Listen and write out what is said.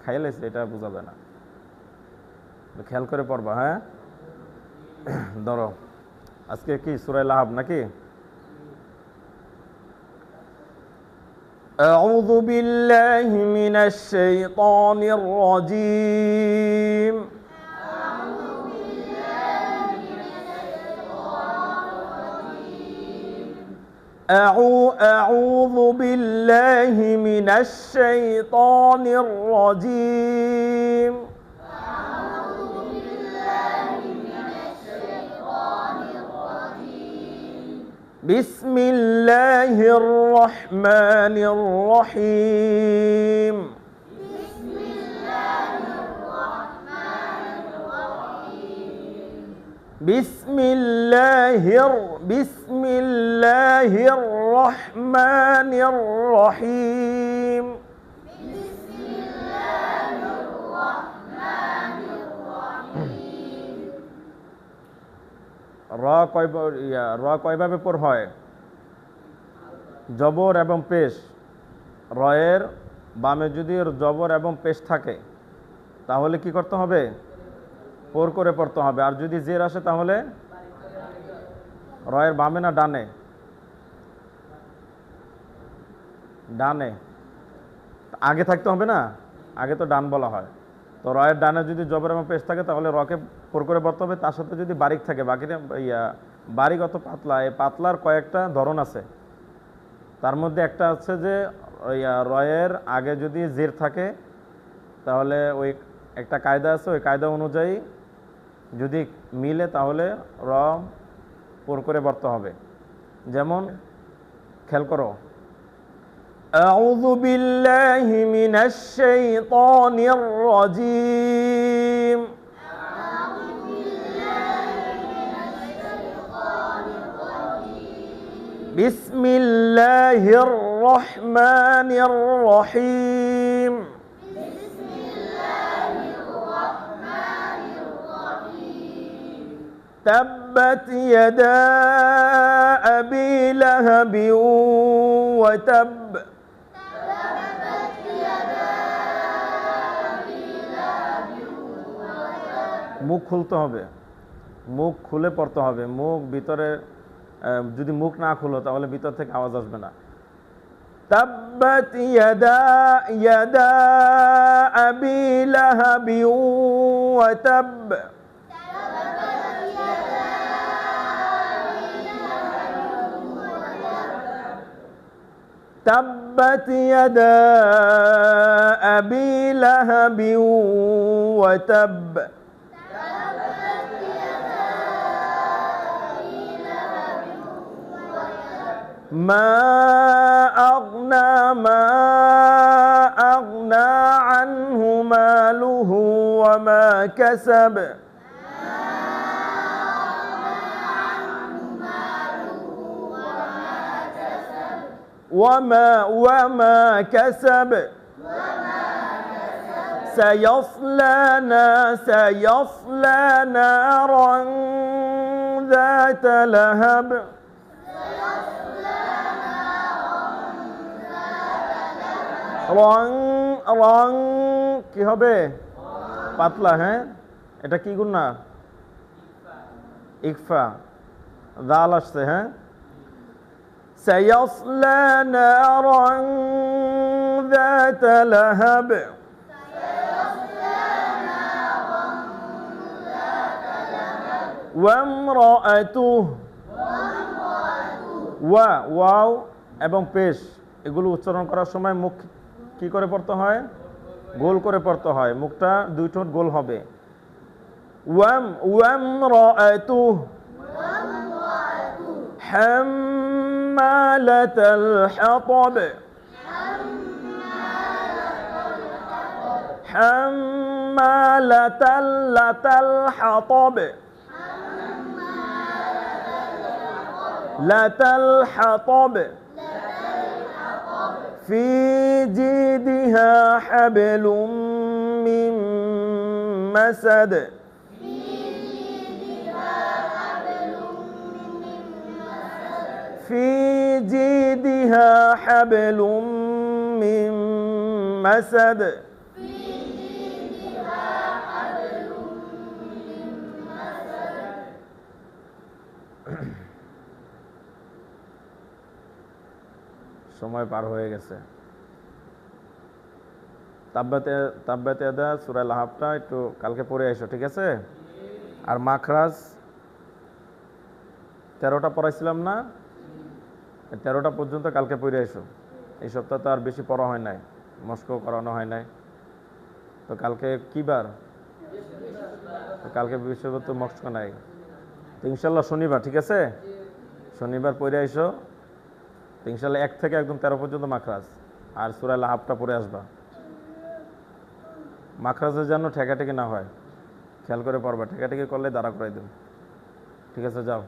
খাইলেছে এটা বোঝা যায় না, খেয়াল করে পড়বা। হ্যাঁ, ধরো আজকে কি সূরা লাহাব নাকি? আউযু বিল্লাহি মিনাশ শাইতানির রাজীম। أعوذ بالله من الشيطان الرجيم. بسم الله الرحمن الرحيم. بسم الله الرحمن الرحيم. কয়ভাবে পড় হয়? জবর এবং পেশ। রয়ের বামে যদি জবর এবং পেশ থাকে তাহলে কি করতে হবে? পোর করে পড়তে হবে। আর যদি জের আসে তাহলে রয়ের বামে না ডানে? ডানে আগে থাকতে হবে না, আগে তো ডান বলা হয়। তো রয়ের ডানে যদি জবর এবং পেশ থাকে তাহলে রকে পোর করে পড়তে হবে। তার সাথে যদি বারিক থাকে, বাকিটা বারিক অত পাতলা, এই পাতলার কয়েকটা ধরন আছে। তার মধ্যে একটা আছে যে রয়ের আগে যদি জের থাকে তাহলে ওই একটা কায়দা আছে, ওই কায়দা অনুযায়ী যদি মিলে তাহলে র পোর করে পড়তে হবে। যেমন খেয়াল করো, আউযু বিল্লাহি মিনাশ শাইতানির রাজীম। বিসমিল্লাহির রহমানির রহিম। تبت يدا أبي لهب وتب. মুখ খুলতে হবে, মুখ খুলে পড়তে হবে। মুখ ভিতরে, যদি মুখ না খুলো তাহলে ভিতর থেকে আওয়াজ আসবে না। تبت يدا أبي لهب وتب. تبت يدا أبي لهب وتب. ما أغنى عنه ماله وما كسب. وما كسب. سيصلى نارا ذات لهب. রং কি হবে? পাতলা। হ্যাঁ, এটা কি গুণা? ইকফা, দাল আসছে। হ্যাঁ, سيصلى نارا ذات لهب. وامرأته. ওয়াও এবং পেশ এগুলো উচ্চারণ করার সময় মুখ কি করে পড়তে হয়? গোল করে পড়তে হয়। মুখটা দুই ঠোঁট গোল হবে। وامرأته حمالة الحطب. حمالة الحطب. الحطب. في جيدها حبل من مسد. في جيدها حبل من مسد. সময় পার হয়ে গেছে। তাব্বাতে তাব্বাতে ইয়াদা সূরা লাহাবটা একটু কালকে পড়ে এসো, ঠিক আছে? আর মাখরাজ 13টা পড়াইছিলাম না, 13টা পর্যন্ত কালকে পড়ে এসো। এই সপ্তাহ তো আর বেশি পড়া হয় নাই, মস্কও করানো হয় নাই। তো কালকে কি বার? তো কালকে বৃহস্পতিবার তো মস্ক নাই। তো ইনশাল্লাহ শনিবার, ঠিক আছে? শনিবার পড়ে এসো। তো ইনশাল্লাহ 1 থেকে একদম 13 পর্যন্ত মাখরাজ, আর সূরা লাহাবটা পড়ে আসবা। মাখরাজের যেন ঠেকাঠেকি না হয়, খেয়াল করে পড়বা, ঠেকাঠেকি করলে দাঁড়া করাই দেব। ঠিক আছে, যাও।